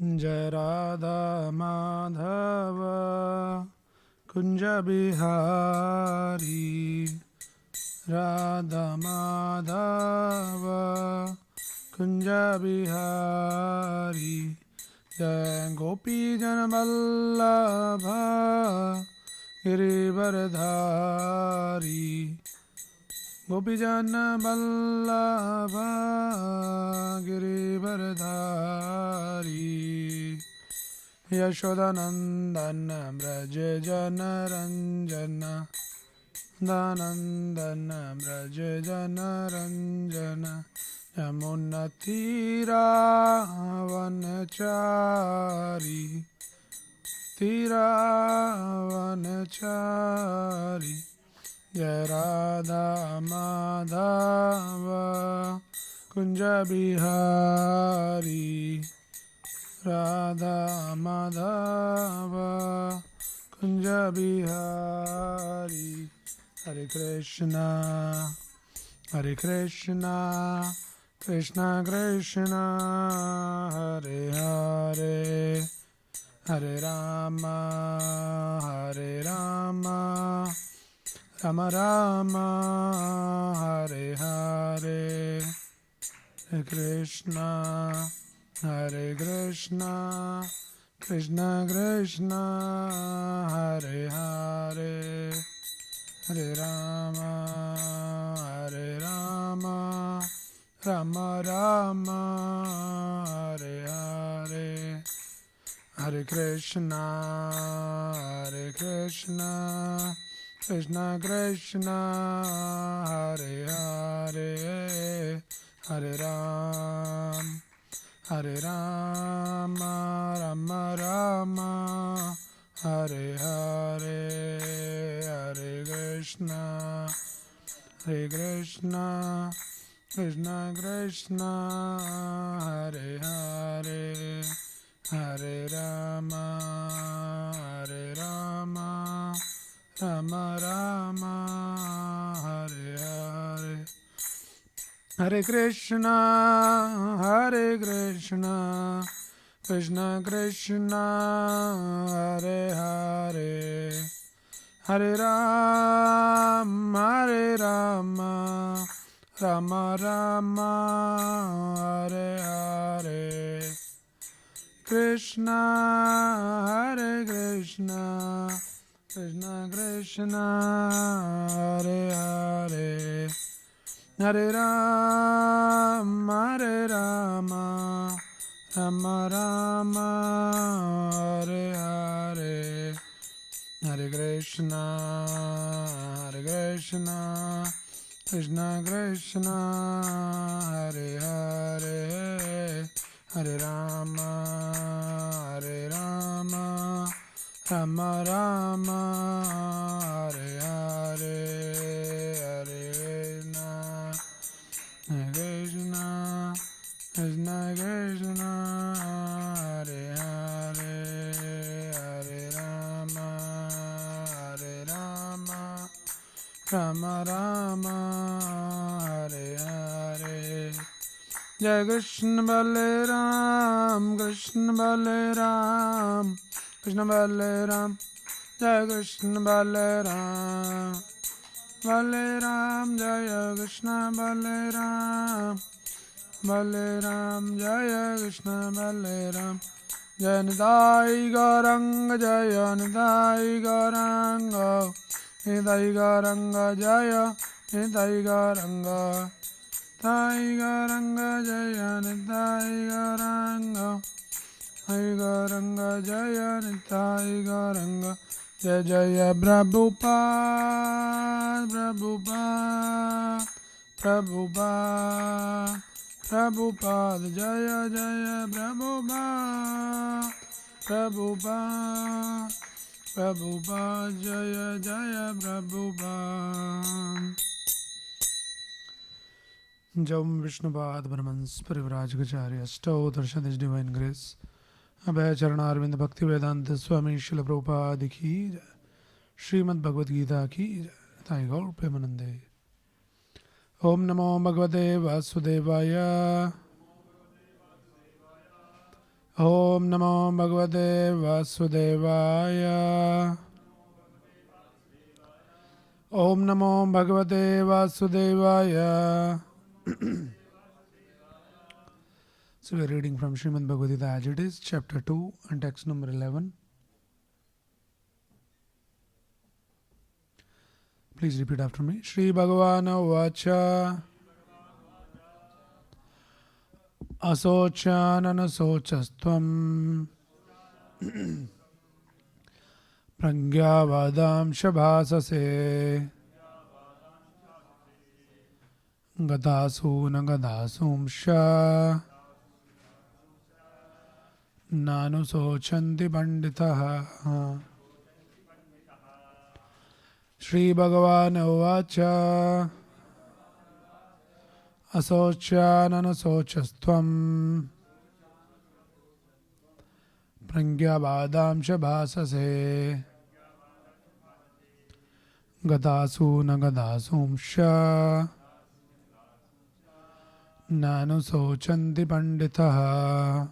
जय राधा माधव कुंज बिहारी राधा माधव कुंज बिहारी जय गोपी जन वल्लभ गिरिवरधारी गोपी जन वल्लभ गिरिवरधारी यशोदानंदन ब्रज जन रंजन दानंदन ब्रज जन रंजन यमुना तीरावनचारी तीरावनचारी जय राधा माधव कुंज बिहारी राधा माधव कुंज बिहारी हरे कृष्णा कृष्णा कृष्णा हरे हरे हरे राम राम राम हरे हरे हरे कृष्णा कृष्णा कृष्णा हरे हरे हरे राम राम राम हरे हरे हरे कृष्णा कृष्णा कृष्णा हरे हरे हरे राम राम राम हरे हरे हरे कृष्णा कृष्णा कृष्णा हरे हरे हरे राम राम राम हरे हरे हरे कृष्णा कृष्णा कृष्णा हरे हरे हरे राम राम राम हरे हरे कृष्णा कृष्णा कृष्णा हरे हरे हरे राम राम हरे हरे हरे कृष्णा कृष्णा हरे हरे हरे राम राम राम हरे हरे हरे कृष्णा कृष्णा हरे हरे हरे राम राम हरे हरे जय कृष्ण बलराम कृष्ण बलराम जय कृष्ण बलराम जय कृष्ण बलराम जय कृष्ण बलराम जय निताई गौरंग जय निताई गौरंग निताई गौरंग जय निताई गौरंग ताई गौरंग जय निताई गौरंग हरि गौरंग जय निताई गौरंग जय जय प्रभुपाद जय जय प्रभुपाद जय जय प्रभुपाद जम विष्णुपाद ब्रह्मंस परिव्राजकाचार्य अष्टोत्तरशत डिवाइन ग्रेस अभय चरणारविंद भक्ति वेदांत स्वामी शिल प्रभुपाद की जय श्रीमद् भगवद गीता की जय ताई गौर प्रेमानंदे ओम नमो भगवते वासुदेवाय Om Namo Bhagavate Vasudevaya. Om Namo Bhagavate Vasudevaya. So we are reading from Srimad Bhagavad Gita as it is, chapter 2 and text number 11. Please repeat after me. Shri Bhagavana Vacha Asochananasochastvam Pragyavadam Shabhasase Gadasu Nagadasumsha Nanu Sochanti Panditaha. Shri Bhagavana Vacha Asochananasochastvam Pragyavadam Shabhasase Gadasu Nagadasumsha Nanu Sochanti Panditaha.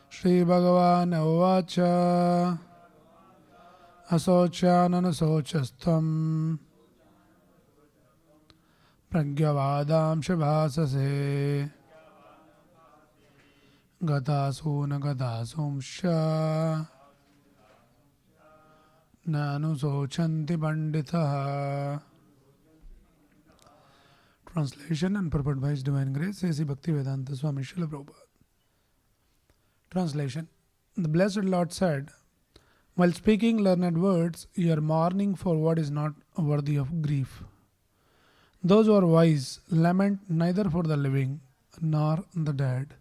Shri Bhagavana Vacha Asochananasochastvam Pragyavadam Shabhasase Gatasu Nagadasumsha Nanu Sochanti Panditaha. Translation and purport by His Divine Grace, A.C. Bhaktivedanta Swami Srila Prabhupada. Translation. The Blessed Lord said, while speaking learned words, you are mourning for what is not worthy of grief. Those who are wise lament neither for the living nor the dead.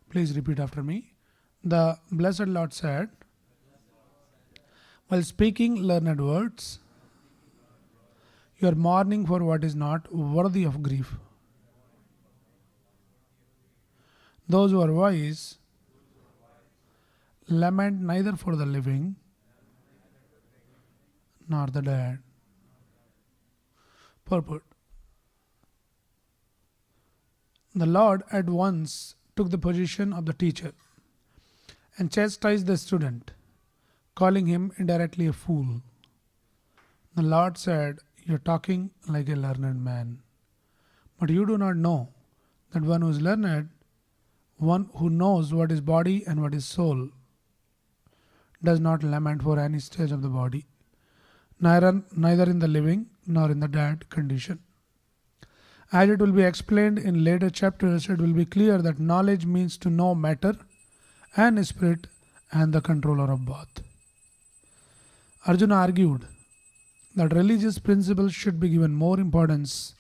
Please repeat after me. The Blessed Lord said, while speaking learned words, you are mourning for what is not worthy of grief. Those who are wise lament neither for the living nor the dead. Purport. The Lord at once took the position of the teacher and chastised the student, calling him indirectly a fool. The Lord said, you are talking like a learned man, but you do not know that one who is learned, one who knows what is body and what is soul, does not lament for any stage of the body, neither in the living nor in the dead condition. As it will be explained in later chapters, it will be clear that knowledge means to know matter and spirit and the controller of both. Arjuna argued that religious principles should be given more importance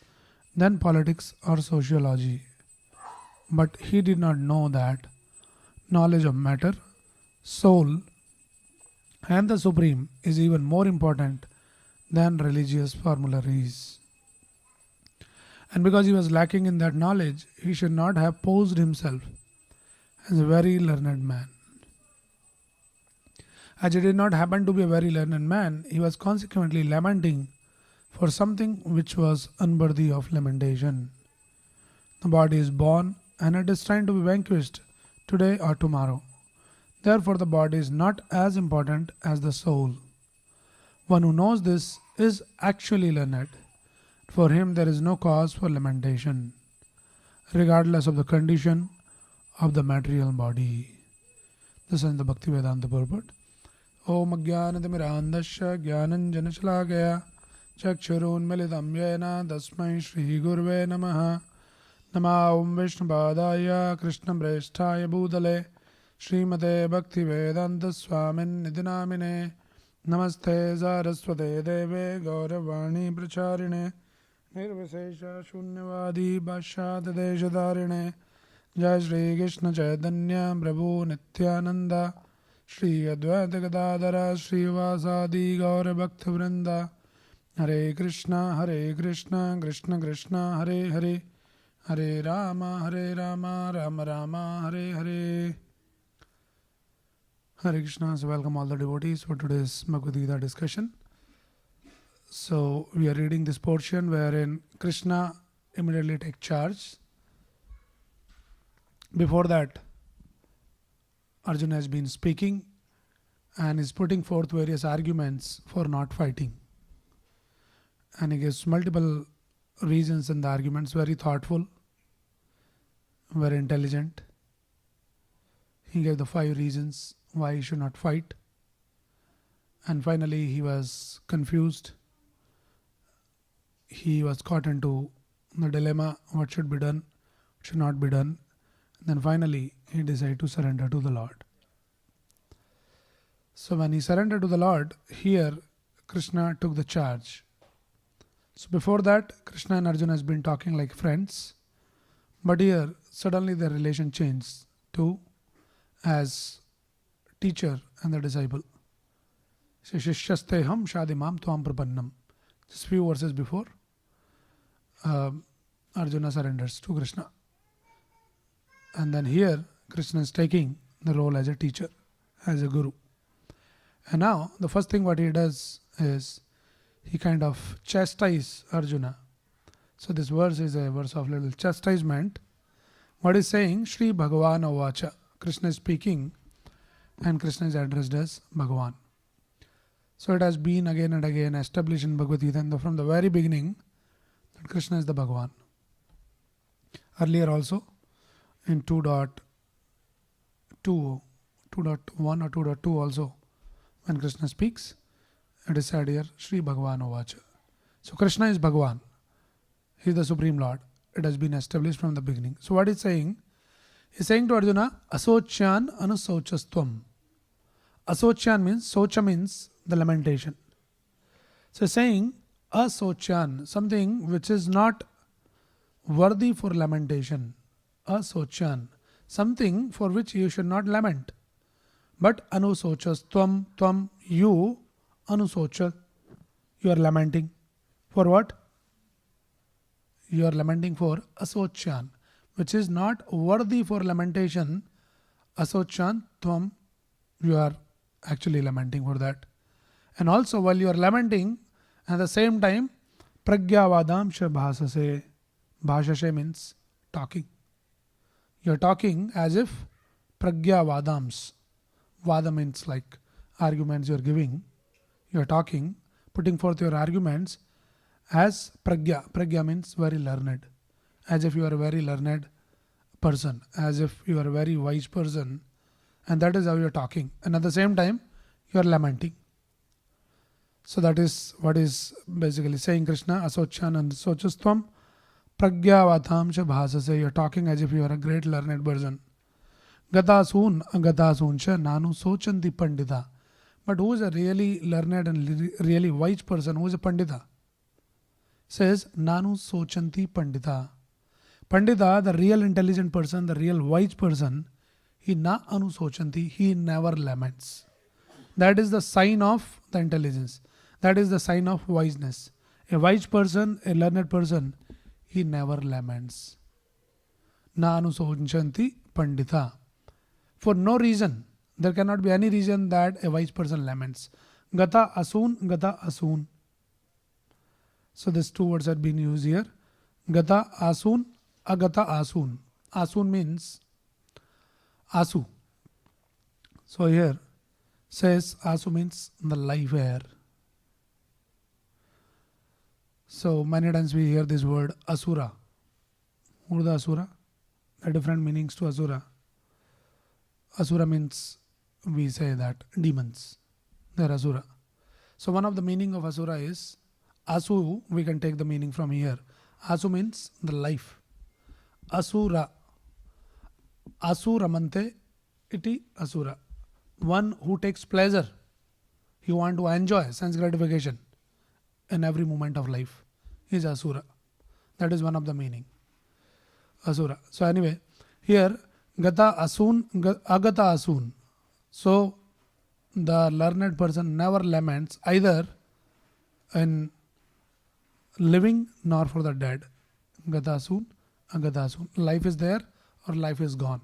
than politics or sociology. But he did not know that knowledge of matter, soul, and the Supreme is even more important than religious formularies. And because he was lacking in that knowledge, he should not have posed himself as a very learned man. As he did not happen to be a very learned man, he was consequently lamenting for something which was unworthy of lamentation. The body is born and it is trying to be vanquished today or tomorrow. Therefore, the body is not as important as the soul. One who knows this is actually learned. For him, there is no cause for lamentation, regardless of the condition of the material body. This is the Bhaktivedanta purport. Om Ajnanatimirandasya Jnananjanashalakaya Chakshurunmilitam Yena Tasmai Shri Gurve Namaha. Nama Om Vishnupadaya Krishna Preshthaya Bhutale Srimate Bhaktivedanta Swamin Nidinamine. Namaste Saraswate Deve Gauravani Pracharine Nirvishesha Shunyavadi Bhashyat Deshadarine. Jai Shri Krishna Chaitanya Prabhu Nityananda Shri Advaita Gadadhara Shri Vasadi Gaura Bhakta Vrinda. Hare Krishna Krishna Krishna Hare Hare Hare Rama Rama Rama Hare Hare. Hare Krishna. So welcome all the devotees for today's Bhagavad Gita discussion. So we are reading this portion wherein Krishna immediately takes charge Before that, Arjuna has been speaking and is putting forth various arguments for not fighting. And he gives multiple reasons in the arguments, very thoughtful, very intelligent. He gave the 5 reasons why he should not fight. And finally, he was confused. He was caught into the dilemma, what should be done, what should not be done. And then finally, he decided to surrender to the Lord. So when he surrendered to the Lord, here Krishna took the charge. So before that, Krishna and Arjuna has been talking like friends. But here, suddenly their relation changed to as teacher and the disciple. Shishyasteham shadimam tvam prapannam. Just few verses before, Arjuna surrenders to Krishna. And then here, Krishna is taking the role as a teacher, as a guru. And now, the first thing what he does is, he kind of chastises Arjuna. So this verse is a verse of little chastisement. What is saying? Shri Bhagavan Avacha. Krishna is speaking and Krishna is addressed as Bhagavan. So it has been again and again established in Bhagavad Gita and from the very beginning that Krishna is the Bhagavan. Earlier also in 2.1 or 2.2 also, when Krishna speaks, it is said here, Shri Bhagavan Avacha. So Krishna is Bhagavan. He is the Supreme Lord. It has been established from the beginning. So what is saying? He is saying to Arjuna, Asocyan anusauchastvam. Asocyan means, socha means the lamentation. So saying, Asocyan, something which is not worthy for lamentation. Asocyan, something for which you should not lament. But anusochastvam, tvam, you, anusocha, you are lamenting. For what? You are lamenting for asocyan, which is not worthy for lamentation. Asocyan, tvam, you are actually lamenting for that. And also while you are lamenting, at the same time, pragyavadam sha bhasase. Bhasase means talking. You are talking as if pragyavadams. Vada means like arguments you are giving. You are talking, putting forth your arguments as pragya. Pragya means very learned. As if you are a very learned person. As if you are a very wise person. And that is how you are talking. And at the same time, you are lamenting. So that is what is basically saying Krishna, Asocyan and Sochastvam, Pragyavatam cha bhasase. You are talking as if you are a great learned person. Gatasun, Agatasun cha nanu sochanti pandita. But who is a really learned and really wise person? Who is a pandita? Says nanu sochanti pandita. Pandita, the real intelligent person, the real wise person, he na anusochanti, he never laments. That is the sign of the intelligence. That is the sign of wiseness. A wise person, a learned person, he never laments. Na anusochanti pandita. For no reason. There cannot be any reason that a wise person laments. Gata asun, gata asun. So these 2 words are being used here. Gata asun, agata asun. Asun means asu. So here says asu means the live air. So many times we hear this word asura. Who is the asura? There are different meanings to asura. Asura means, we say that, demons. They are asura. So one of the meaning of asura is, asu, we can take the meaning from here. Asu means the life. Asura. Asuramante iti asura. One who takes pleasure. He wants to enjoy sense gratification in every moment of life. He is asura. That is one of the meaning. Asura. So anyway, here, Gata asun, agata asun. So the learned person never laments either in living nor for the dead. Gata asun, agata asun. Life is there or life is gone.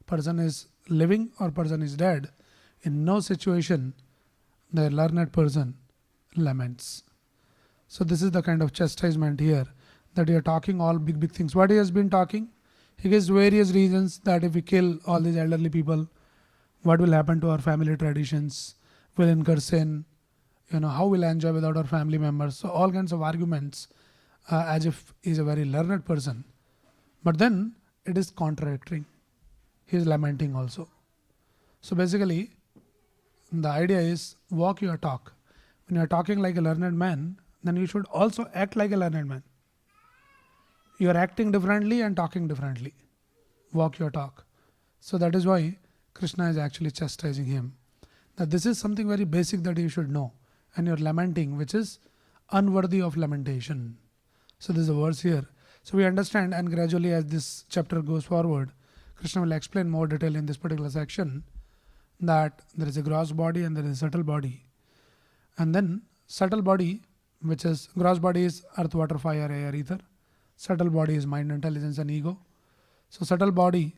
Person is living or person is dead. In no situation the learned person laments. So this is the kind of chastisement here, that you are talking all big things. What he has been talking? He gives various reasons that if we kill all these elderly people, what will happen to our family traditions? Will incur sin? How will I enjoy without our family members? So all kinds of arguments, as if he's a very learned person. But then it is contradicting. He is lamenting also. So basically, the idea is walk your talk. When you are talking like a learned man, then you should also act like a learned man. You are acting differently and talking differently. Walk your talk. So that is why Krishna is actually chastising him. That this is something very basic that you should know. And you are lamenting, which is unworthy of lamentation. So this is a verse here. So we understand, and gradually as this chapter goes forward, Krishna will explain more detail in this particular section, that there is a gross body and there is a subtle body. And then subtle body, which is gross body is earth, water, fire, air, ether. Subtle body is mind, intelligence and ego. So subtle body,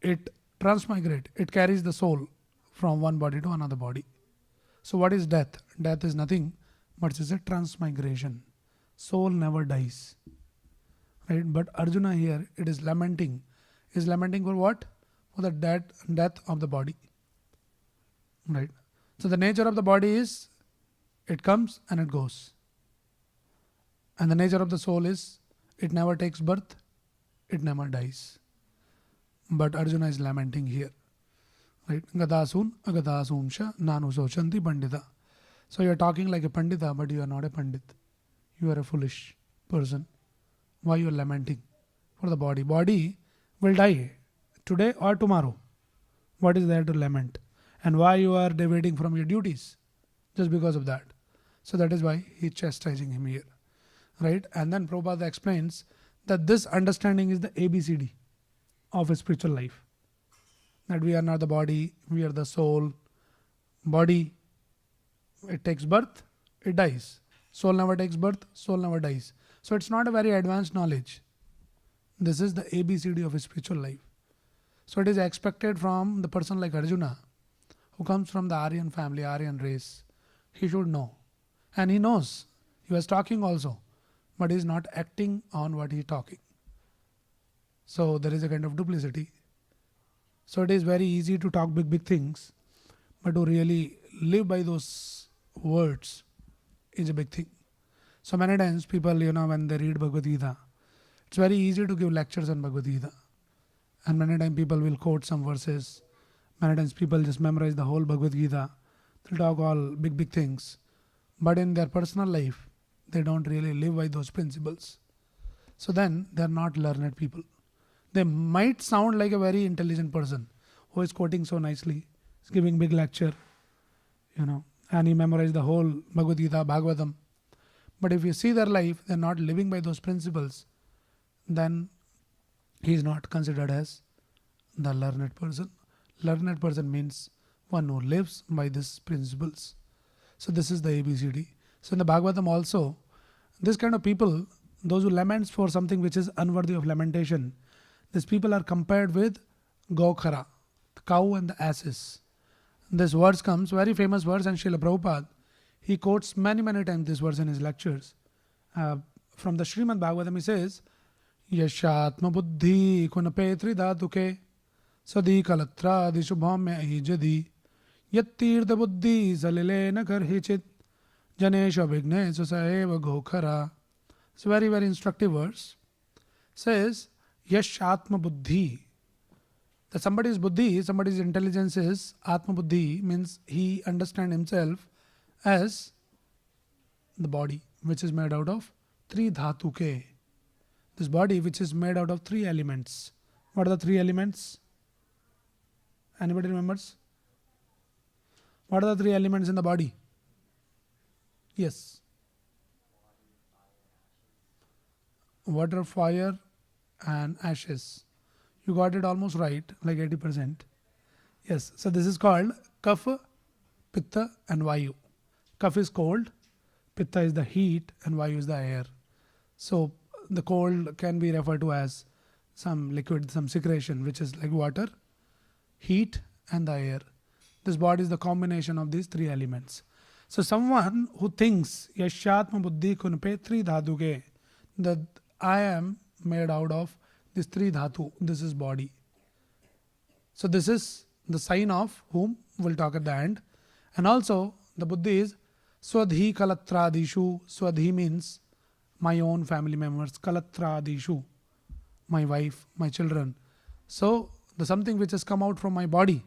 it transmigrate. It carries the soul from one body to another body. So what is death? Death is nothing but it is a transmigration. Soul never dies. Right? But Arjuna here, it is lamenting. Is lamenting for what? For the death of the body. Right? So the nature of the body is, it comes and it goes. And the nature of the soul is, it never takes birth, it never dies. But Arjuna is lamenting here. Right? Gadasun agadasumsha nanu sochanti pandita. So you are talking like a pandita, but you are not a pandit. You are a foolish person. Why you are lamenting for the body? Body will die today or tomorrow. What is there to lament? And why you are deviating from your duties? Just because of that. So that is why he is chastising him here. Right? And then Prabhupada explains that this understanding is the ABCD of a spiritual life. That we are not the body, we are the soul. Body, it takes birth, it dies. Soul never takes birth, soul never dies. So it's not a very advanced knowledge. This is the ABCD of a spiritual life. So it is expected from the person like Arjuna, who comes from the Aryan family, Aryan race. He should know. And he knows. He was talking also. But he is not acting on what he is talking. So there is a kind of duplicity. So it is very easy to talk big things, but to really live by those words is a big thing. So many times people, when they read Bhagavad Gita, it's very easy to give lectures on Bhagavad Gita. And many times people will quote some verses. Many times people just memorize the whole Bhagavad Gita. They'll talk all big things. But in their personal life, they don't really live by those principles. So then they're not learned people. They might sound like a very intelligent person who is quoting so nicely, is giving big lecture, and he memorized the whole Bhagavad Gita, Bhagavatam. But if you see their life, they're not living by those principles, then he is not considered as the learned person. Learned person means one who lives by these principles. So this is the ABCD. So in the Bhagavatam also, this kind of people, those who laments for something which is unworthy of lamentation, these people are compared with Gokhara, the cow and the asses. This verse comes, very famous verse, and Srila Prabhupada, he quotes many times this verse in his lectures. From the Srimad Bhagavatam he says, Yashatma buddhi kunapetri dhatuke sadi kalatra adishubham jadi yattirtha buddhi salilena karhichit janesha vignesha saeva gokhara. It's a very instructive verse. Says, Yash Atma Buddhi. That somebody's buddhi, somebody's intelligence is Atma Buddhi, means he understands himself as the body, which is made out of 3 dhatuke. This body which is made out of 3 elements. What are the 3 elements? Anybody remembers? What are the 3 elements in the body? Yes. Water, fire and ashes. You got it almost right, like 80%. Yes, so this is called Kapha, Pitta and Vayu. Kapha is cold, Pitta is the heat and Vayu is the air. So the cold can be referred to as some liquid, some secretion, which is like water, heat and the air. This body is the combination of these 3 elements. So someone who thinks Yashatma Buddhi Kunpe 3 Dhaduke, that I am made out of This three dhatu, this is body. So this is the sign of whom we'll talk at the end. And also the buddhi is Swadhi Kalatradishu. Swadhi means my own family members. Kalatradishu, my wife, my children. So the something which has come out from my body.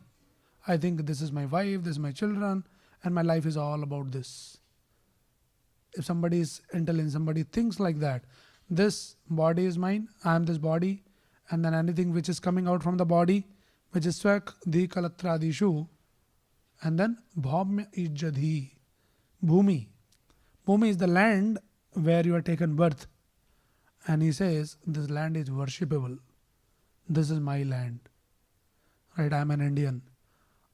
I think this is my wife, this is my children, and my life is all about this. If somebody is intelligent, somebody thinks like that, this body is mine, I am this body, and then anything which is coming out from the body, which is swak dhi kalatradishu, and then bhaumya ijjadhi, bhumi. Bhumi is the land where you are taken birth. And he says, this land is worshipable. This is my land. Right? I am an Indian.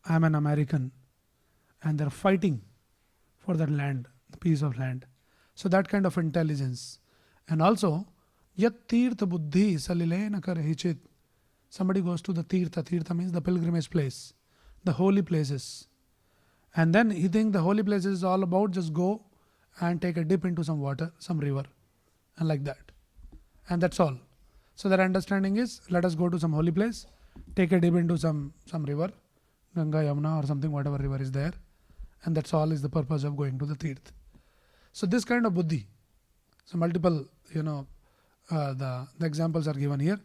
I am an American. And they're fighting for that land, the piece of land. So that kind of intelligence. And also, yat tirtha buddhi salilena karhichit. Somebody goes to the tirtha. Tirtha means the pilgrimage place, the holy places. And then he thinks the holy places is all about just go and take a dip into some water, some river, and like that. And that's all. So their understanding is, let us go to some holy place, take a dip into some river, Ganga, Yamuna or something, whatever river is there. And that's all is the purpose of going to the tirth. So this kind of buddhi. So multiple, the examples are given here.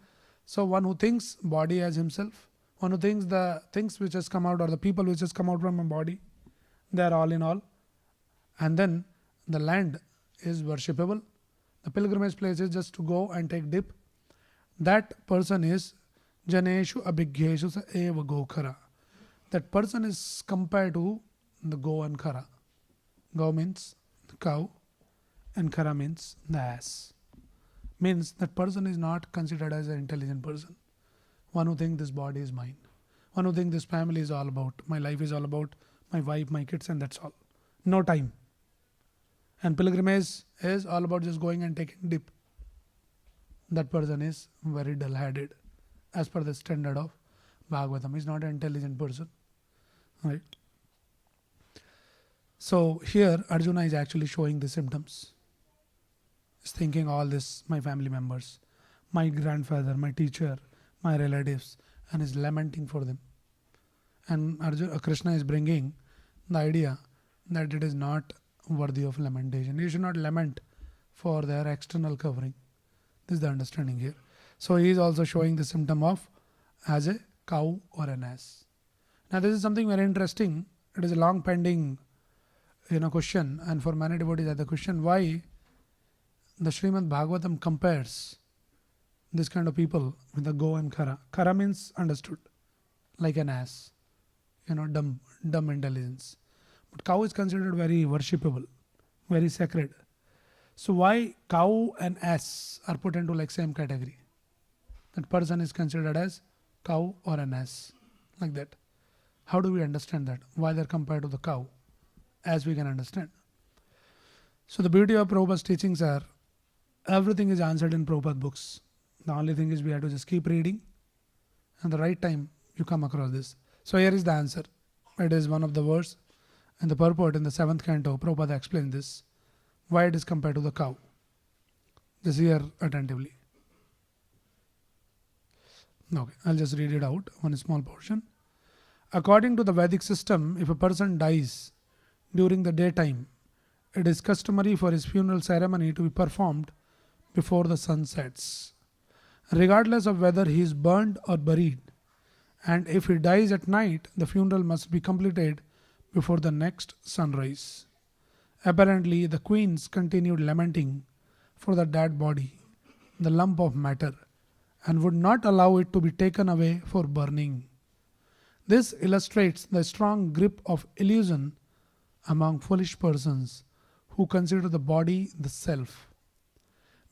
So one who thinks body as himself, one who thinks the things which has come out or the people which has come out from a body, they are all in all. And then the land is worshipable. The pilgrimage place is just to go and take dip. That person is Janeshu Abhigyeshu Sa Eva Gokhara. That person is compared to the go and khara. Go means the cow and khara means the ass. Means that person is not considered as an intelligent person. One who thinks this body is mine. One who thinks this family is all about, my life is all about my wife, my kids, and that's all. No time. And pilgrimage is all about just going and taking dip. That person is very dull-headed as per the standard of Bhagavatam. He's not an intelligent person. Right? So here Arjuna is actually showing the symptoms. He's thinking all this, my family members, my grandfather, my teacher, my relatives, and is lamenting for them. And Krishna is bringing the idea that it is not worthy of lamentation. You should not lament for their external covering. This is the understanding here. So he is also showing the symptom of as a cow or an ass. Now this is something very interesting. It is a long pending question, and for many devotees at the question why the Srimad Bhagavatam compares this kind of people with the go and khara. Khara means understood, like an ass, dumb intelligence. But cow is considered very worshipable, very sacred. So why cow and ass are put into like same category? That person is considered as cow or an ass, like that. How do we understand that? Why they're compared to the cow, as we can understand. So the beauty of Prabhupada's teachings are, everything is answered in Prabhupada books. The only thing is we have to just keep reading, and the right time you come across this. So here is the answer. It is one of the verse and the purport in the 7th canto. Prabhupada explained this, why it is compared to the cow. Just hear attentively. Okay, I'll just read it out, one small portion. According to the Vedic system, if a person dies during the daytime, it is customary for his funeral ceremony to be performed before the sun sets, regardless of whether he is burned or buried. And if he dies at night, the funeral must be completed before the next sunrise. Apparently, the queens continued lamenting for the dead body, the lump of matter, and would not allow it to be taken away for burning. This illustrates the strong grip of illusion among foolish persons who consider the body the self.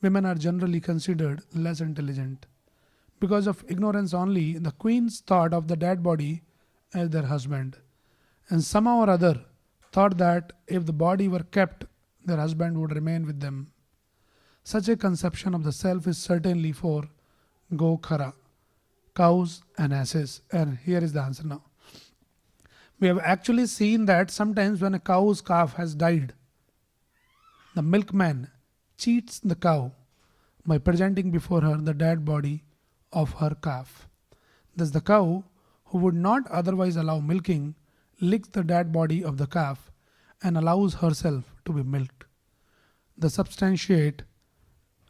Women are generally considered less intelligent. Because of ignorance only, the queens thought of the dead body as their husband, and somehow or other thought that if the body were kept, their husband would remain with them. Such a conception of the self is certainly for Gokhara, cows and asses. And here is the answer now. We have actually seen that sometimes when a cow's calf has died, the milkman cheats the cow by presenting before her the dead body of her calf. Thus the cow, who would not otherwise allow milking, licks the dead body of the calf and allows herself to be milked. This substantiate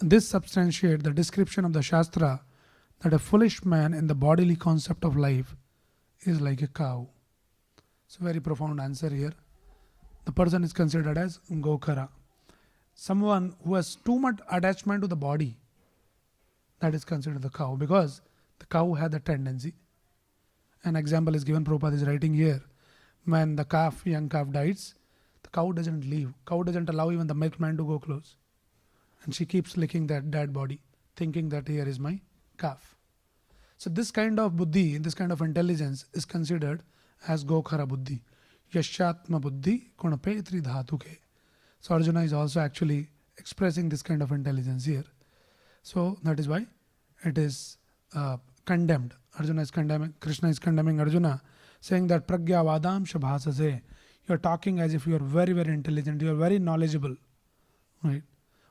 the description of the Shastra that a foolish man in the bodily concept of life is like a cow. It's a very profound answer here. The person is considered as Gokara. Someone who has too much attachment to the body, that is considered the cow, because the cow had a tendency. An example is given, Prabhupada is writing here. When the young calf dies, the cow doesn't leave. Cow doesn't allow even the milkman to go close. And she keeps licking that dead body, thinking that here is my calf. So this kind of buddhi, this kind of intelligence is considered as Gokara buddhi. Yashatma buddhi kunapetri dhatuke. So Arjuna is also actually expressing this kind of intelligence here. So that is why it is condemned. Arjuna is condemning, Krishna is condemning Arjuna, saying that pragya vadam shabhasase. You are talking as if you are very, very intelligent, you are very knowledgeable. Right?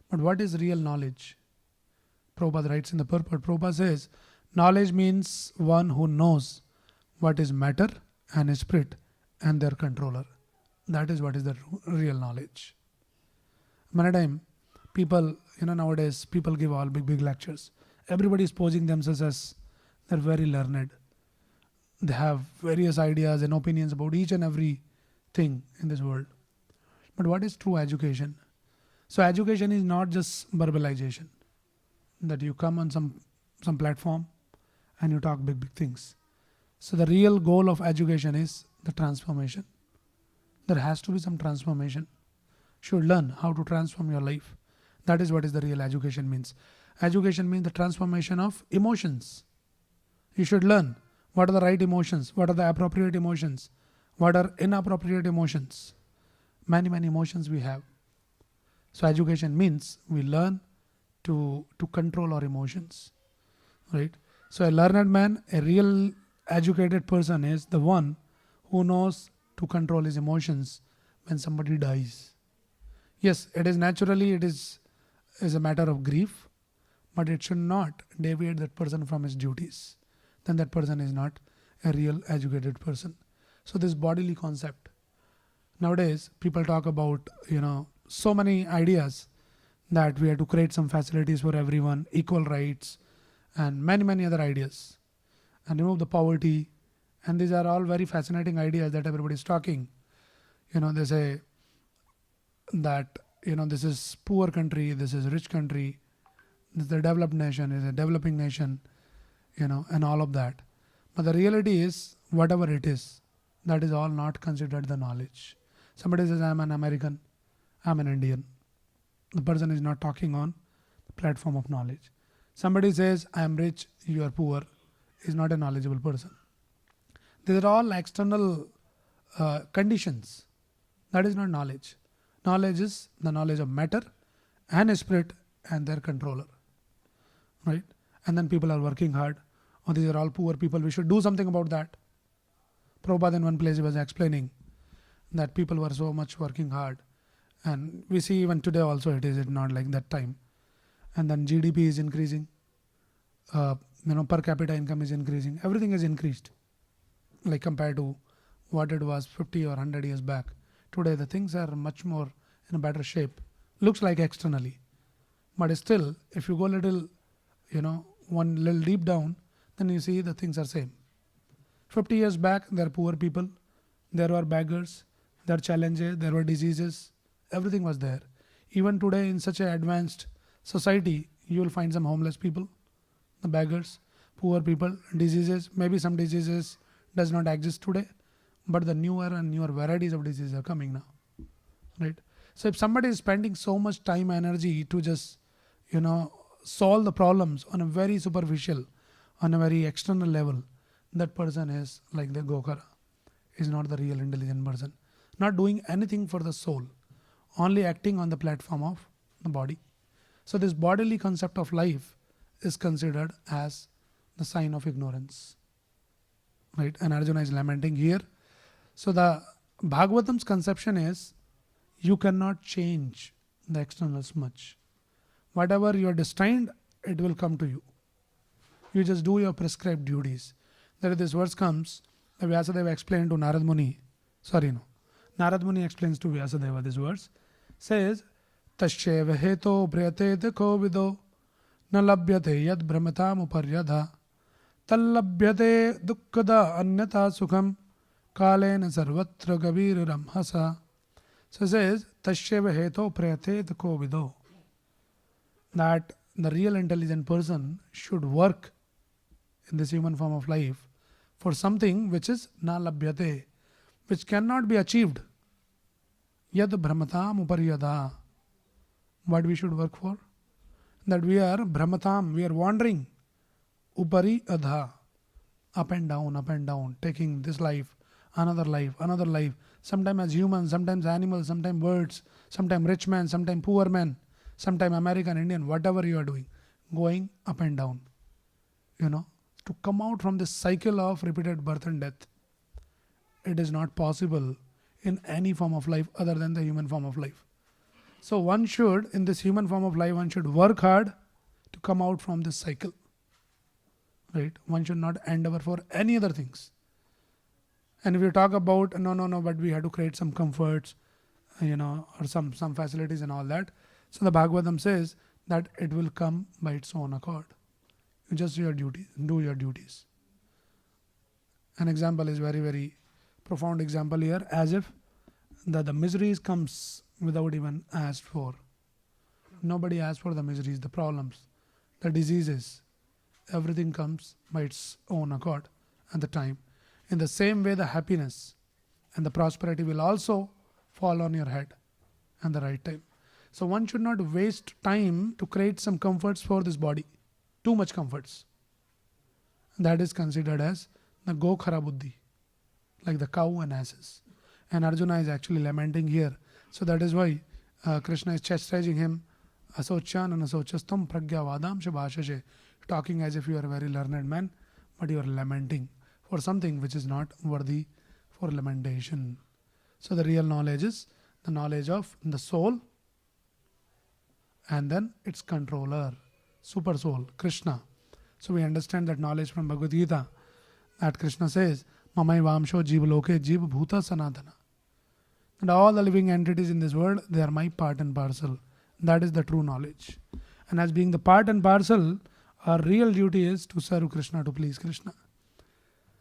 But what is real knowledge? Prabhupada writes in the purport, Prabhupada says, knowledge means one who knows what is matter and spirit and their controller. That is what is the real knowledge. Many times, people, nowadays, people give all big lectures. Everybody is posing themselves as they're very learned. They have various ideas and opinions about each and every thing in this world. But what is true education? So education is not just verbalization, that you come on some platform and you talk big things. So the real goal of education is the transformation. There has to be some transformation. You should learn how to transform your life. That is what is the real education means. Education means the transformation of emotions. You should learn what are the right emotions, what are the appropriate emotions, what are inappropriate emotions. Many emotions we have. So education means we learn to control our emotions. Right? So a learned man, a real educated person is the one who knows to control his emotions when somebody dies. Yes, it is a matter of grief, but it should not deviate that person from his duties. Then that person is not a real educated person. So this bodily concept. Nowadays, people talk about, so many ideas that we have to create some facilities for everyone, equal rights, and many other ideas, and remove the poverty. And these are all very fascinating ideas that everybody is talking. They say that, this is poor country, this is rich country, this is a developed nation, is a developing nation, and all of that. But the reality is, whatever it is, that is all not considered the knowledge. Somebody says, I'm an American, I'm an Indian. The person is not talking on the platform of knowledge. Somebody says, I am rich, you are poor, is not a knowledgeable person. These are all external conditions. That is not knowledge. Knowledge is the knowledge of matter and spirit and their controller. Right? And then people are working hard. Oh, these are all poor people. We should do something about that. Prabhupada in one place was explaining that people were so much working hard. And we see even today also it is not like that time. And then GDP is increasing. Per capita income is increasing. Everything is increased. Like compared to what it was 50 or 100 years back. Today the things are much more in a better shape. Looks like externally. But still, if you go one little deep down, then you see the things are same. 50 years back, there were poor people, there were beggars, there were challenges, there were diseases, everything was there. Even today in such an advanced society, you will find some homeless people, the beggars, poor people, diseases. Maybe some diseases does not exist today, but the newer and newer varieties of diseases are coming now. Right? So if somebody is spending so much time and energy to just, solve the problems on a very superficial, on a very external level, that person is like the Gokara, is not the real intelligent person. Not doing anything for the soul, only acting on the platform of the body. So this bodily concept of life is considered as the sign of ignorance. Right? And Arjuna is lamenting here. So the Bhagavatam's conception is, you cannot change the externals much. Whatever you are destined, it will come to you. You just do your prescribed duties. There this verse comes, Vyasadeva explained to Narad Muni, Narad Muni explains to Vyasadeva this verse, says, Tashyeva heto priyate dekho vido, na labhyate yad brahmatam uparyadha, tallabhyate dukkada anyata sukham, kalena sarvatra gavir ramhasa. So it says, Tashyeva heto priyate dekho vido, that the real intelligent person should work in this human form of life for something which is na labhyate, which cannot be achieved. Yad brahmatam uparyada. What we should work for? That we are brahmatam, we are wandering. Upari adha. Up and down, taking this life, another life, another life. Sometimes as humans, sometimes animals, sometimes birds, sometimes rich man, sometimes poor man, sometimes American, Indian, whatever you are doing, going up and down. To come out from this cycle of repeated birth and death, it is not possible in any form of life other than the human form of life. So one should, in this human form of life, one should work hard to come out from this cycle. Right? One should not endeavor for any other things. And if you talk about, no, but we have to create some comforts, or some facilities and all that. So the Bhagavatam says that it will come by its own accord. You just do your duties. An example is very, very profound example here, as if that the miseries comes without even asked for. Nobody asked for the miseries, the problems, the diseases. Everything comes by its own accord at the time. In the same way, the happiness and the prosperity will also fall on your head at the right time. So one should not waste time to create some comforts for this body. Too much comforts. That is considered as the Gokhara Buddhi, like the cow and asses. And Arjuna is actually lamenting here. So that is why Krishna is chastising him. Asochan and asocastam pragya vadam shabhashashe. Talking as if you are a very learned man, but you are lamenting for something which is not worthy for lamentation. So the real knowledge is the knowledge of the soul and then its controller, super soul, Krishna. So we understand that knowledge from Bhagavad Gita, that Krishna says, Mamai Vamsho Jiva Loke Jiva Bhuta Sanatana. And all the living entities in this world, they are my part and parcel. That is the true knowledge. And as being the part and parcel, our real duty is to serve Krishna, to please Krishna.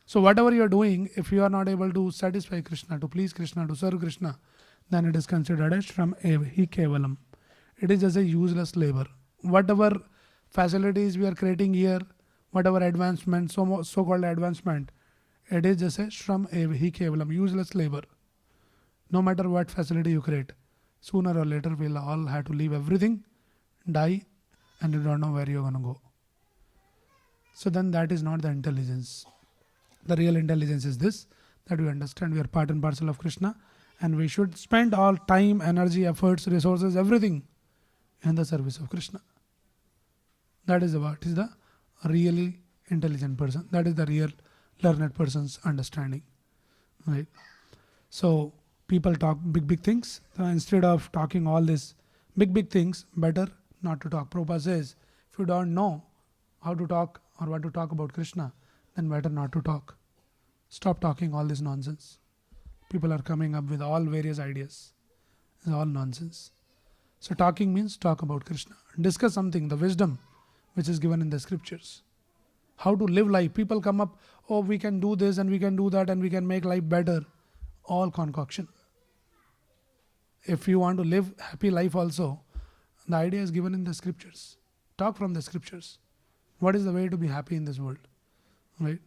So whatever you are doing, if you are not able to satisfy Krishna, to please Krishna, to serve Krishna, then it is considered as Shram Evahi Kevalam. It is just a useless labor. Whatever facilities we are creating here, whatever advancement, so-called advancement, it is just a Shram Evahi Kevalam, useless labor. No matter what facility you create, sooner or later we'll all have to leave everything, die, and you don't know where you're going to go. So then that is not the intelligence. The real intelligence is this, that we understand we are part and parcel of Krishna, and we should spend all time, energy, efforts, resources, everything in the service of Krishna. That is what is the really intelligent person. That is the real learned person's understanding. Right? So people talk big things. So instead of talking all this big things, better not to talk. Prabhupada says, if you don't know how to talk or what to talk about Krishna, then better not to talk. Stop talking all this nonsense. People are coming up with all various ideas. It's all nonsense. So talking means talk about Krishna. Discuss something, the wisdom which is given in the scriptures. How to live life. People come up, oh, we can do this and we can do that and we can make life better. All concoction. If you want to live happy life also, the idea is given in the scriptures. Talk from the scriptures. What is the way to be happy in this world? Right?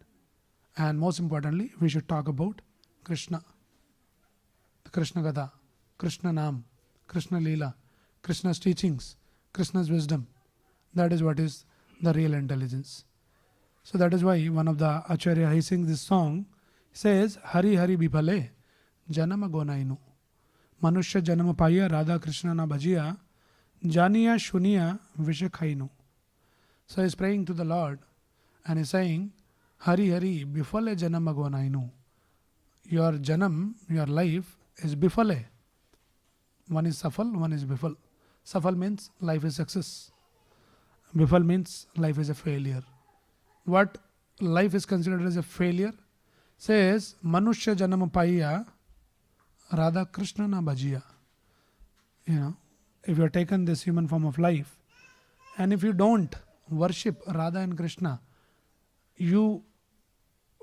And most importantly, we should talk about Krishna. The Krishna Gatha, Krishna Nam, Krishna Leela, Krishna's teachings, Krishna's wisdom. That is what is the real intelligence. So that is why one of the Acharya, he sings this song, he says, Hari Hari Bipale, Janama Gonainu, Manushya Janama Paya, Radha Krishna Na Bhajiya, Janiya Shuniya Vishakhainu. So he is praying to the Lord and he is saying, Hari Hari Bifale Janama Gonainu. Your Janam, your life is Bifale. One is Safal, one is Bifal. Safal means life is success. Bifal means life is a failure. what life is considered as a failure, says Manushya Janam Paiya Radha Krishna na Bhajiya. If you are taken this human form of life, and if you don't worship Radha and Krishna, you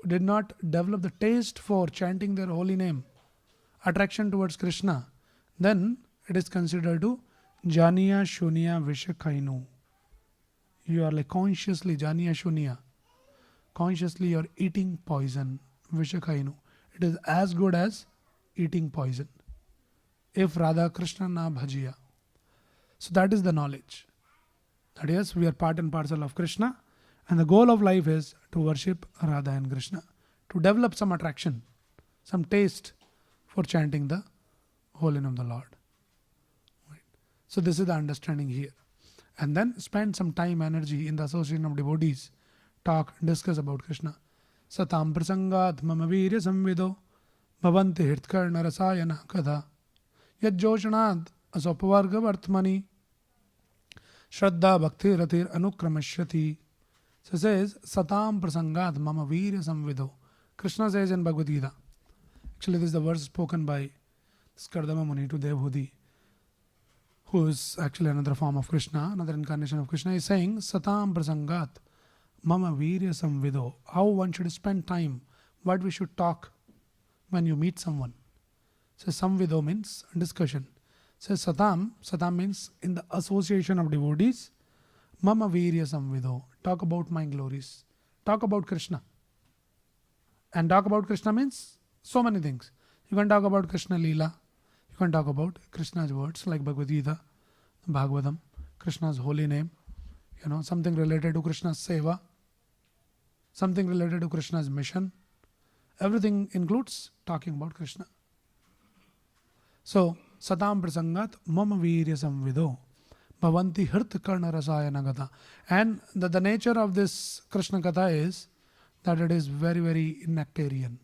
did not develop the taste for chanting their holy name, attraction towards Krishna, then it is considered to Janiya Shunya Vishakainu. You are like consciously Janiya Shunya. Consciously you are eating poison, Vishakainu. It is as good as eating poison. If Radha Krishna na bhajiya. So that is the knowledge. That is, we are part and parcel of Krishna, and the goal of life is to worship Radha and Krishna, to develop some attraction, some taste for chanting the holy name of the Lord. Right. So this is the understanding here. And then spend some time, energy in the association of devotees, talk, discuss about Krishna. Satam prasangat mama virya samvido bhavanti hirtkarna rasayana katha yajjoshanad asopavarga vartmani Shraddha Bhakti Ratir Anukramashyati. So it says, Satam Prasangat Mama Virya Samvido. Krishna says in Bhagavad Gita. Actually, this is the verse spoken by Skardama Muni to Devhudi, who is actually another form of Krishna, another incarnation of Krishna. He is saying, Satam Prasangat Mama Virya Samvido. How one should spend time, what we should talk when you meet someone. So Samvido means discussion. Says Satam means in the association of devotees, Mama Virya Samvido, talk about my glories, talk about Krishna. And talk about Krishna means so many things. You can talk about Krishna Leela, you can talk about Krishna's words like Bhagavad Gita, Bhagavatam, Krishna's holy name, something related to Krishna's seva, something related to Krishna's mission. Everything includes talking about Krishna. So, Satam Prasangat Mama Virya Samvido Bhavanti Hirta Karna Rasayana Gatha. And the nature of this Krishna Katha is that it is very, very nectarian.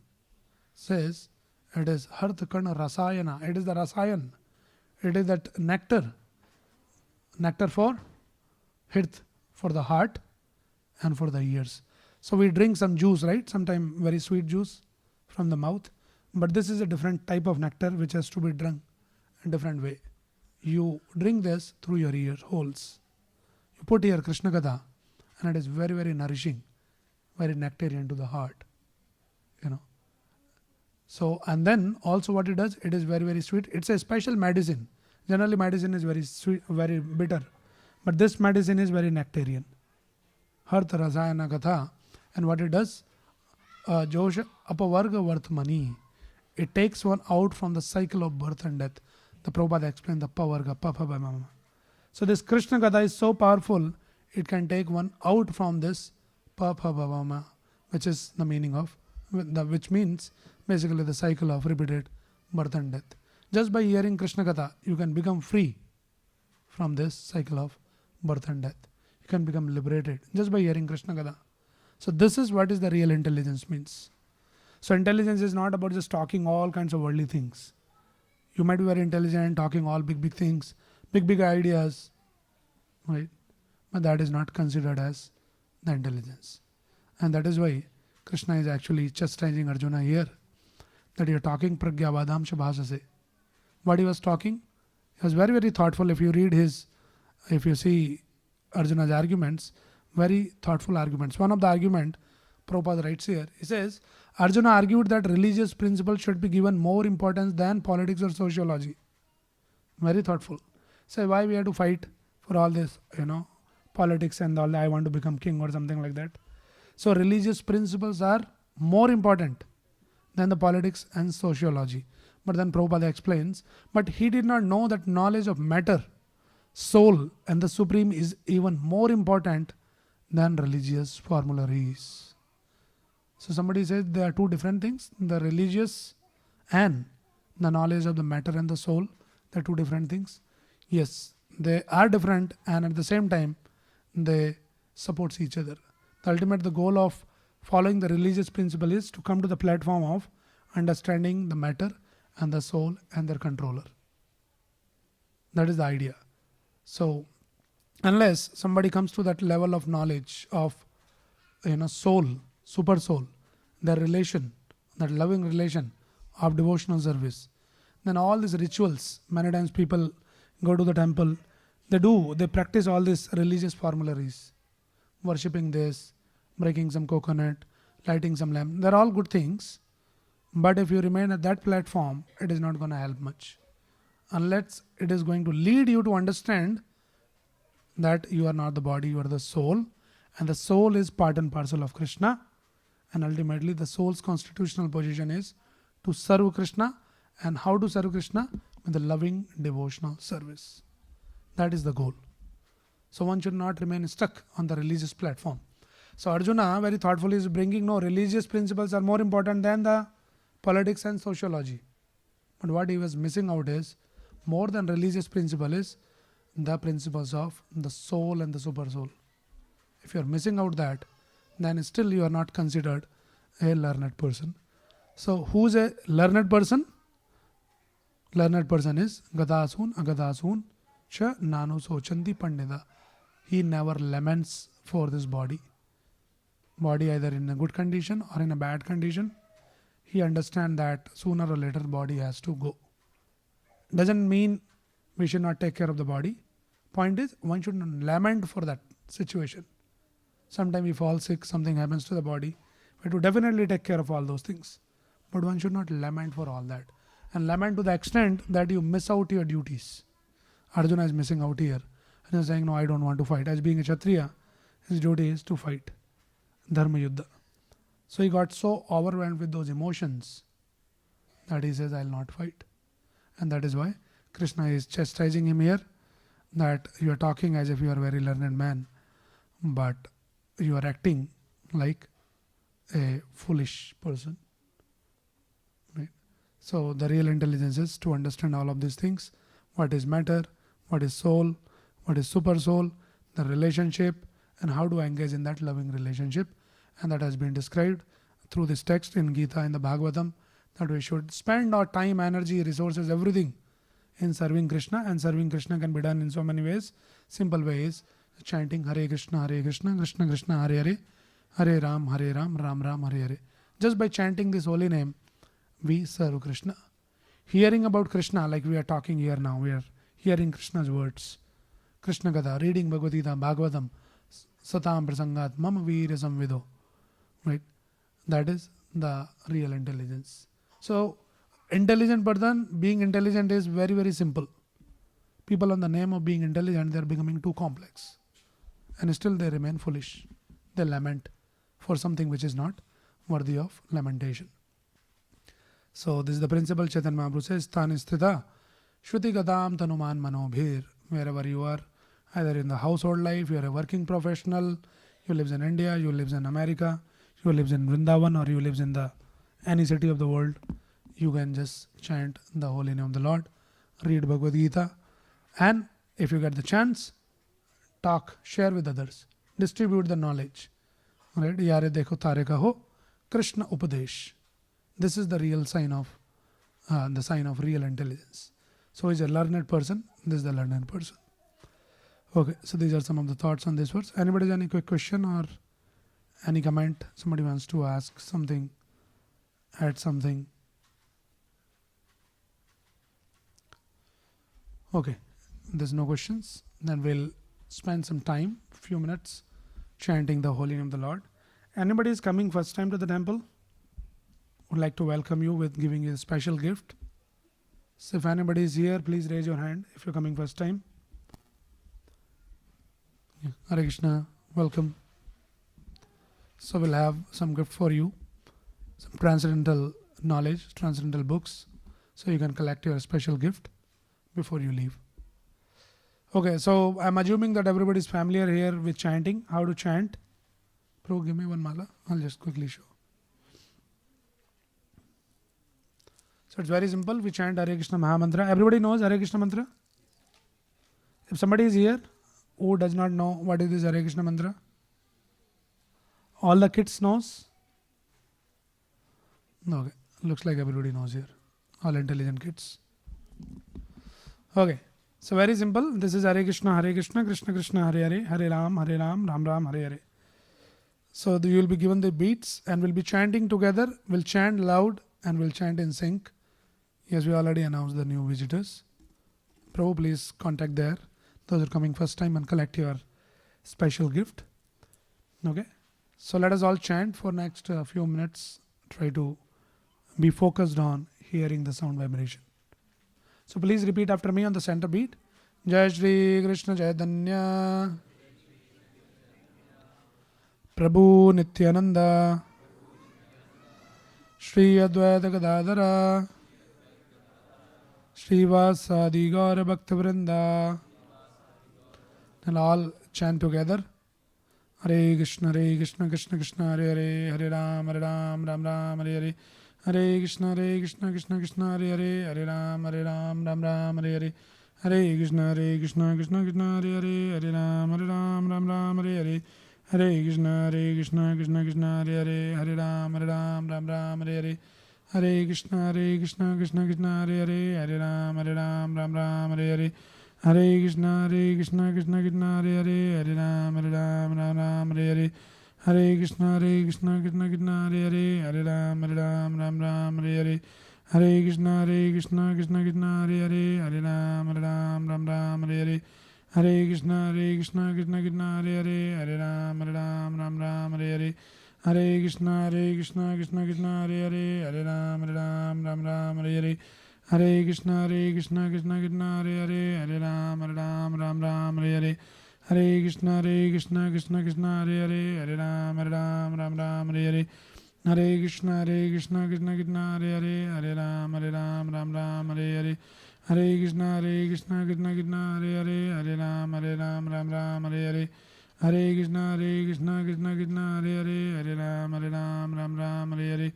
Says it is Hirta Karna Rasayana. It is the Rasayan. It is that nectar. Nectar for Hirt, for the heart and for the ears. So we drink some juice, right? Sometimes very sweet juice from the mouth. But this is a different type of nectar which has to be drunk in a different way. You drink this through your ear holes. You put here Krishna Katha, and it is very, very nourishing, very nectarian to the heart. So, and then also what it does, it is very, very sweet. It's a special medicine. Generally medicine is very sweet, very bitter. But this medicine is very nectarian. Hartha Rasayana Katha. And what it does, Josha Apavarga Vartmani. It takes one out from the cycle of birth and death. The Prabhupada explained the Pavarga, Papa by Mama. So this Krishna Katha is so powerful, it can take one out from this Papa by Mama, which is the meaning of, which means basically the cycle of repeated birth and death. Just by hearing Krishna Katha, you can become free from this cycle of birth and death. You can become liberated just by hearing Krishna Katha. So this is what is the real intelligence means. So intelligence is not about just talking all kinds of worldly things. You might be very intelligent, talking all big things, big ideas, right? But that is not considered as the intelligence. And that is why Krishna is actually chastising Arjuna here, that you are talking pragya vadam shabhasase. What he was talking, he was very, very thoughtful. If you see Arjuna's arguments, very thoughtful arguments. One of the argument, Prabhupada writes here, he says, Arjuna argued that religious principles should be given more importance than politics or sociology. Very thoughtful. So why we have to fight for all this, politics and all that, I want to become king or something like that. So religious principles are more important than the politics and sociology. But then Prabhupada explains, but he did not know that knowledge of matter, soul and the supreme is even more important than religious formularies. So somebody says there are two different things, the religious and the knowledge of the matter and the soul, they are two different things. Yes, they are different, and at the same time they support each other. The goal of following the religious principle is to come to the platform of understanding the matter and the soul and their controller. That is the idea. So unless somebody comes to that level of knowledge of soul, super soul, their relation, that loving relation of devotional service. Then all these rituals, many times people go to the temple, they practice all these religious formularies, worshipping this, breaking some coconut, lighting some lamp. They're all good things, but if you remain at that platform, it is not going to help much. Unless it is going to lead you to understand that you are not the body, you are the soul, and the soul is part and parcel of Krishna, and ultimately the soul's constitutional position is to serve Krishna. And how to serve Krishna? With the loving devotional service. That is the goal. So one should not remain stuck on the religious platform. So Arjuna very thoughtfully is bringing, no, religious principles are more important than the politics and sociology. But what he was missing out is, more than religious principle is the principles of the soul and the super soul. If you are missing out that, then still you are not considered a learned person. So who is a learned person? Learned person is Gadasun, Agadasun, Cha Nanu Sochanti Pandita. He never laments for this body. Body either in a good condition or in a bad condition. He understands that sooner or later body has to go. Doesn't mean we should not take care of the body. Point is, one should not lament for that situation. Sometimes we fall sick, something happens to the body. We have to definitely take care of all those things. But one should not lament for all that. And lament to the extent that you miss out your duties. Arjuna is missing out here. And he is saying, no, I don't want to fight. As being a Kshatriya, his duty is to fight. Dharma Yuddha. So he got so overwhelmed with those emotions that he says, I will not fight. And that is why Krishna is chastising him here, that you are talking as if you are a very learned man, but you are acting like a foolish person. Right? So the real intelligence is to understand all of these things. What is matter, what is soul, what is super soul, the relationship, and how to engage in that loving relationship. And that has been described through this text in Gita, in the Bhagavatam, that we should spend our time, energy, resources, everything in serving Krishna. And serving Krishna can be done in so many ways. Simple way is chanting Hare Krishna, Krishna Krishna, Hare Hare, Hare Ram, Ram Ram, Hare Hare. Just by chanting this holy name, we serve Krishna. Hearing about Krishna, like we are talking here now, we are hearing Krishna's words. Krishna Gata, reading Bhagavad Gita, Bhagavatam, Satam Prasangat, Mama Veera Samvido. Right? That is the real intelligence. So, intelligent person, being intelligent is very, very simple. People on the name of being intelligent, they are becoming too complex. And still they remain foolish. They lament for something which is not worthy of lamentation. So, this is the principle Chaitanya Mahaprabhu says, Than Sthita, Shruti Gadam Tanuman Manobhir. Wherever you are, either in the household life, you are a working professional, you live in India, you live in America, you live in Vrindavan, or you live in any city of the world, you can just chant the holy name of the Lord, read Bhagavad Gita, and if you get the chance, talk, share with others, distribute the knowledge. Right? Yare dekho tare kaho, Krishna Upadesh. This is the real sign of real intelligence. So he's a learned person, this is the learned person. Okay, so these are some of the thoughts on this verse. Anybody has any quick question or any comment? Somebody wants to ask something, add something. Okay, there's no questions. Then we'll spend some time, few minutes, chanting the holy name of the Lord. Anybody is coming first time to the temple? Would like to welcome you with giving you a special gift. So if anybody is here, please raise your hand if you're coming first time. Yeah. Hare Krishna, welcome. So we'll have some gift for you, some transcendental knowledge, transcendental books, so you can collect your special gift before you leave. Okay, so I'm assuming that everybody is familiar here with chanting, how to chant. Prabhu, give me one mala, I'll just quickly show. So it's very simple, we chant Hare Krishna Mahamantra. Everybody knows Hare Krishna mantra? If somebody is here who does not know what is this Hare Krishna mantra, all the kids knows? Okay, looks like everybody knows here. All intelligent kids. Okay, so very simple. This is Hare Krishna, Krishna Krishna, Hare Hare, Hare Ram, Ram Ram, Hare Hare. So you will be given the beats and we'll be chanting together. We'll chant loud and we'll chant in sync. Yes, we already announced the new visitors. Prabhu, please contact there. Those are coming first time and collect your special gift. Okay. So let us all chant for next few minutes. Try to be focused on hearing the sound vibration. So please repeat after me on the center beat. Jai Shri Krishna Chaitanya Prabhu Nityananda Shri Advaita Gadadara Srivasadi Gaura Bhakta Vrinda. And all chant together. Hare Krishna Krishna Krishna Hare Hare Hare Ram Ram Ram Hare Hare Hare Krishna Krishna Krishna Hare Hare Hare Ram Ram Ram Hare Hare Hare Krishna Krishna Krishna Hare Hare Hare Ram Ram Hare Hare Hare Krishna Krishna Krishna Hare Hare Hare Ram Ram Hare Hare Hare Krishna Krishna Krishna Hare Hare Hare Ram Ram Hare Hare Hare Krishna Krishna Krishna Hare Hare Hare Ram Ram Hare Hare Hare Krishna Krishna Krishna Hare Hare Hare Ram Ram Hare Hare Hare Krishna Krishna Krishna Hare Hare Hare Ram Ram Hare Hare Hare Krishna Krishna Krishna Hare Hare Hare Ram Ram Hare Hare Hare Krishna Krishna Krishna Hare Hare Hare Ram Ram Hare Hare Hare Krishna Krishna Krishna Hare Hare Hare Ram Ram Hare Hare Hare Krishna Krishna Krishna Hare Hare Hare Ram Ram Hare Hare Hare Krishna Krishna Krishna Hare Hare Hare Ram Ram Hare Hare Hare Krishna Krishna Krishna Hare Hare Hare Ram Ram Hare Hare Hare Krishna Krishna Krishna Hare Hare Hare Ram Ram Hare Hare Hare Krishna Krishna Krishna Hare Hare Hare Ram Ram Hare Hare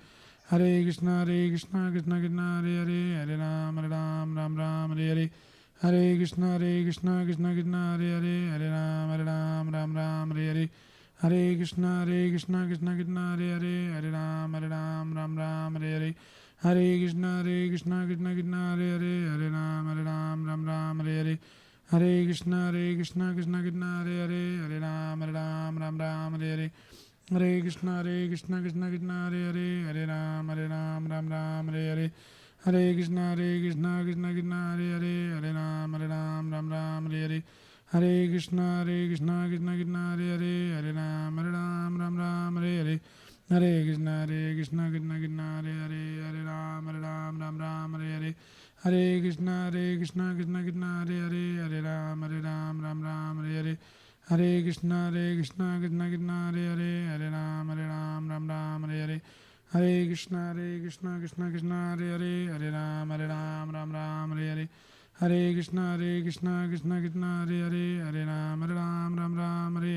Hare Krishna Krishna Krishna Hare Hare Hare Ram Ram Hare Hare Hare Krishna Krishna Krishna Hare Hare Hare Ram Ram Hare Hare Hare Krishna Krishna Krishna Hare Hare Hare Ram Ram Hare Hare Hare Krishna Krishna Krishna Hare Hare Hare Ram Ram Hare Hare Hare Krishna Krishna Krishna Hare Hare Hare Ram Hare Hare Hare Krishna Krishna Krishna Hare Hare Hare Ram Hare Hare Hare Krishna Krishna Krishna Hare Hare Hare Ram Hare Hare Hare Krishna Krishna Krishna Hare Hare Hare Ram Hare Hare Hare Krishna Krishna Krishna Hare Hare Hare Ram Hare Hare Hare Krishna Krishna Krishna Hare Hare Hare Ram Hare Hare Hare Krishna Krishna Krishna Hare Hare Hare Ram Hare Hare Hare Krishna Krishna Krishna Hare Hare Hare Ram Hare Hare Hare Krishna Krishna Krishna Hare Hare Hare Ram Hare Hare Hare Krishna Krishna Krishna Hare Hare Hare Ram Hare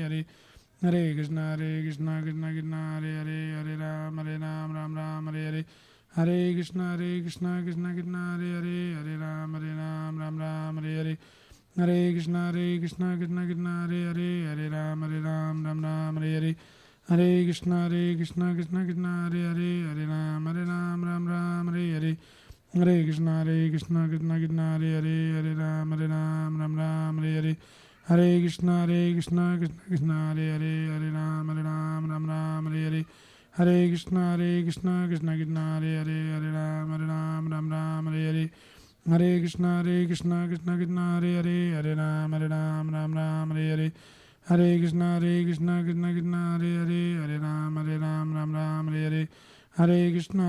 Hare Hare Krishna Krishna Krishna Hare Hare Hare Ram Hare Hare Hare Krishna Krishna Krishna Hare Hare Hare Ram Hare Hare Hare Krishna Krishna Krishna Hare Hare Hare Ram Hare Hare Hare Krishna Krishna Krishna Hare Hare Hare Ram Hare Hare Hare Krishna Krishna Krishna Hare Hare Hare Ram Hare Hare Hare Krishna Krishna Krishna Hare Hare Hare Ram Hare Hare Hare Krishna Krishna Krishna Hare Hare Hare Ram Hare Hare Hare Krishna Krishna Krishna Hare Hare Hare Ram Hare Hare Hare Krishna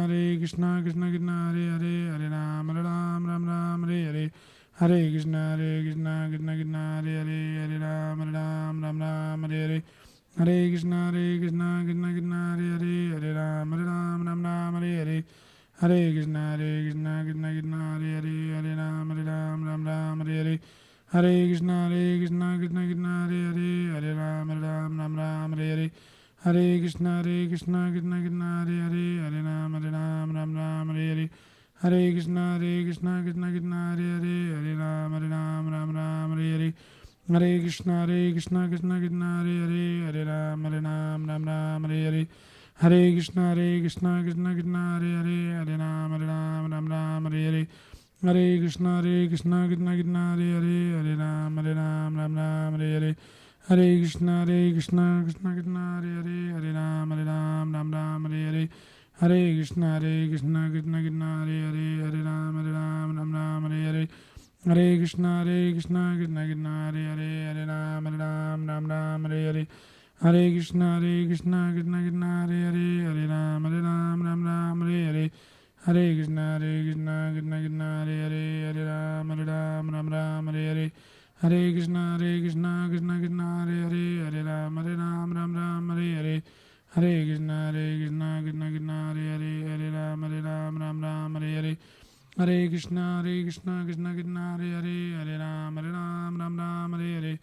Krishna Krishna Hare Hare Hare Ram Hare Hare Hare Krishna Krishna Krishna Hare Hare Hare Ram Hare Hare Hare Krishna Krishna Krishna Hare Hare Hare Ram Hare Hare Hare Krishna Krishna Krishna Hare Hare Hare Ram Hare Hare Hare Krishna Krishna Krishna Hare Hare Hare Ram Hare Hare Hare Krishna Krishna Krishna Hare Hare Hare Ram Hare Hare Hare Krishna Krishna Krishna Hare Hare Hare Ram Hare Hare Hare Krishna Krishna Krishna Hare Hare Hare Ram Hare Hare Hare Krishna Krishna Krishna Hare Hare Hare Ram Hare Hare Hare Krishna Krishna Krishna Hare Hare Hare Ram Ram Ram Hare Hare Hare Krishna Krishna Krishna Hare Hare Hare Ram Ram Hare Hare Hare Krishna Krishna Krishna Hare Hare Hare Ram Ram Hare Hare Hare Krishna Krishna Krishna Hare Hare Hare Ram Ram Hare Hare Hare Krishna Krishna Krishna Hare Hare Hare Ram Ram Hare Hare Hare Krishna Krishna Krishna Hare Hare Hare Ram Ram Hare Hare Hare Krishna Krishna Krishna Hare Hare Hare Ram Ram Hare Hare Hare Krishna Krishna Krishna Hare Hare Hare Ram Ram Hare Hare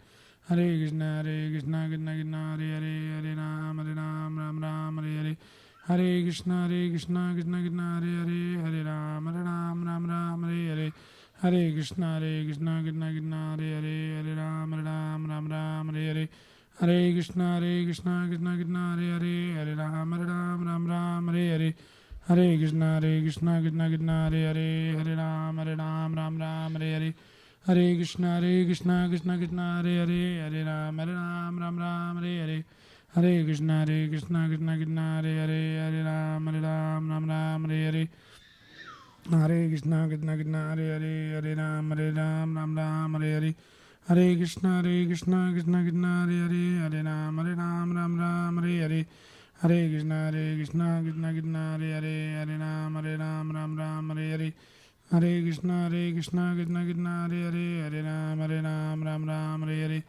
Hare Krishna Krishna Krishna Hare Hare Hare Ram Ram Hare Hare Hare Krishna Krishna Krishna Hare Hare Hare Ram Ram Hare Hare Hare Krishna Krishna Krishna Hare Hare Hare Ram Ram Hare Hare Hare Krishna Krishna Krishna Hare Hare Hare Ram Ram Hare Hare Hare Krishna Krishna Krishna Hare Hare Hare Ram Ram Hare Hare Hare Krishna Krishna Krishna Hare Hare Hare Ram Ram Hare Hare Hare Krishna Krishna Krishna Hare Hare Hare Ram Ram Hare Hare Hare Krishna Krishna Krishna Hare Hare Hare Ram Ram Hare Hare Hare Krishna Krishna Krishna Hare Hare Hare Ram Ram Hare Hare Hare Krishna Krishna Krishna Hare Hare Hare Ram Ram Hare Hare Hare Krishna Krishna Krishna Hare Hare Hare Ram Ram Hare Hare Hare Krishna Krishna Krishna Hare Hare Hare Ram Ram Hare Hare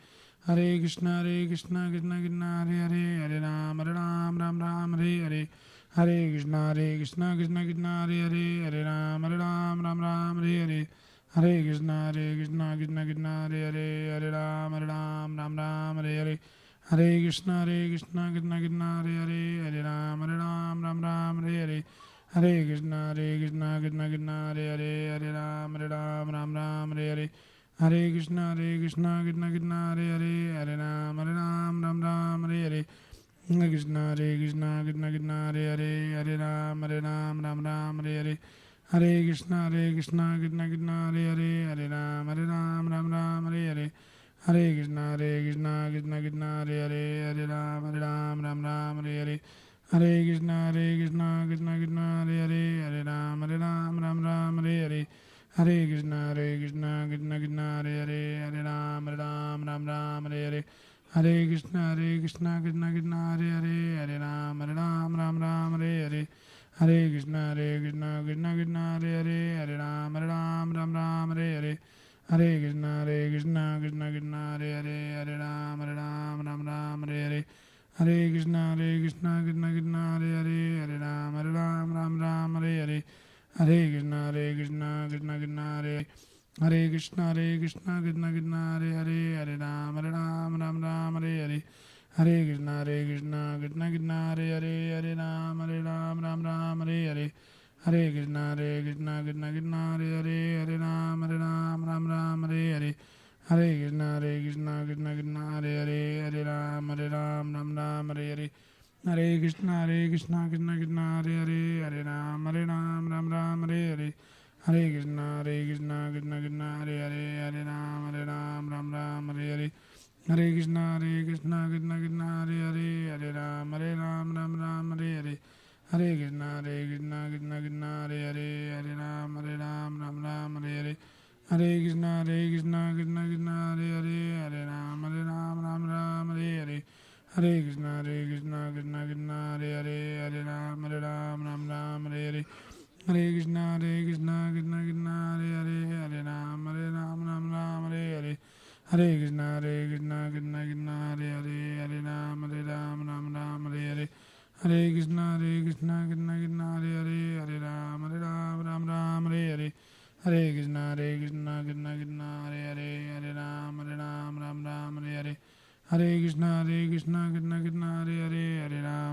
Hare Krishna Krishna Krishna Hare Hare Hare Ram Ram Hare Hare Hare Krishna Krishna Krishna Hare Hare Hare Ram Ram Hare Hare Hare Krishna Krishna Krishna Hare Hare Hare Ram Ram Hare Hare Hare Krishna Krishna Krishna Hare Hare Hare Ram Ram Hare Hare Hare Krishna Krishna Krishna Hare Hare Hare Ram Ram Hare Hare Hare Krishna Krishna Krishna Hare Hare Hare Ram Ram Hare Hare Hare Krishna Krishna Krishna Hare Hare Hare Ram Ram Hare Hare Hare Krishna Krishna Krishna Hare Hare Hare Ram Ram Hare Hare Hare Krishna Krishna Krishna Hare Hare Hare Ram Ram Hare Hare Hare Krishna Krishna Krishna Hare Hare Hare Ram Ram Hare Hare Hare Krishna Krishna Krishna Hare Hare Hare Ram Ram Hare Hare Hare Krishna Krishna Krishna Hare Hare Hare Ram Ram Hare Hare Hare Krishna Krishna Krishna Hare Hare Hare Ram Ram Hare Hare Hare Krishna Krishna Krishna Hare Hare Hare Ram Ram Hare Hare Hare Krishna Krishna Krishna Hare Hare Krishna Krishna Krishna Hare Hare Hare Ram Ram Hare Hare Hare Krishna Krishna Krishna Hare Hare Hare Ram Ram Hare Hare Hare Krishna Krishna Krishna Hare Hare Hare Ram Ram Hare Hare Hare Krishna Krishna Krishna Hare Hare Hare Ram Ram Hare Hare Hare Krishna Krishna Krishna Hare Hare Hare Ram Ram Hare Hare Hare Krishna Krishna Krishna Hare Hare Hare Ram Ram Hare Hare Hare Krishna Krishna Krishna Hare Hare Hare Ram Ram Hare Hare Hare Krishna Krishna Krishna Hare Hare Hare Ram Ram Hare Hare Hare Krishna Krishna Krishna Hare Hare Hare Ram Ram Hare Hare Hare Krishna Krishna Krishna Hare Hare Hare Ram Ram Hare Hare Hare Krishna Krishna Krishna Hare Hare Hare Ram Ram Hare Hare Hare Krishna Krishna Krishna Hare Hare Hare Ram Ram Hare Hare Hare Krishna Krishna Krishna Hare Hare Hare Ram Ram Hare Hare Hare Krishna Krishna Krishna Hare Hare Hare Ram Ram Hare Hare Hare Krishna Krishna Krishna Hare Hare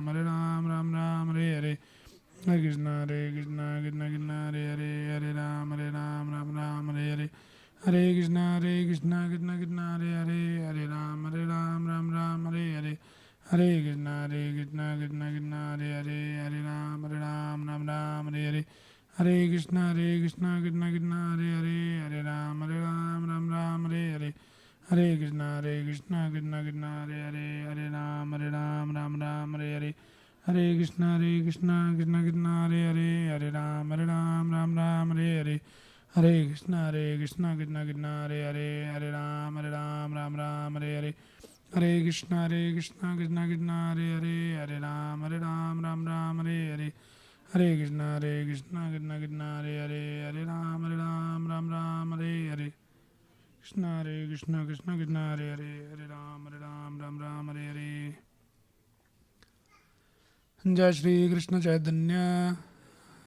Hare Ram Ram Hare Hare Hare Krishna Krishna Krishna Hare Hare Hare Ram Ram Hare Hare Hare Krishna Krishna Krishna Hare Hare Hare Ram Ram Hare Hare Hare Krishna Krishna Krishna Hare Hare Hare Ram Ram Hare Hare Hare Krishna Krishna Krishna Hare Hare Hare Ram Ram Hare Hare Hare Krishna Krishna Krishna Hare Hare Hare Ram Ram Ram Hare Hare Hare Krishna Krishna Krishna Hare Hare Hare Ram Ram Ram Hare Hare Hare Krishna Krishna Krishna Hare Hare Hare Ram Ram Ram Hare Hare Hare Krishna Krishna Krishna Hare Hare Hare Ram Ram Ram Hare Hare Hare Krishna Krishna Krishna Hare Hare Hare Ram Ram Hare Hare Krishna Krishna Krishna Hare Hare Hare Ram Ram Hare Hare Jai Shri Krishna Chaitanya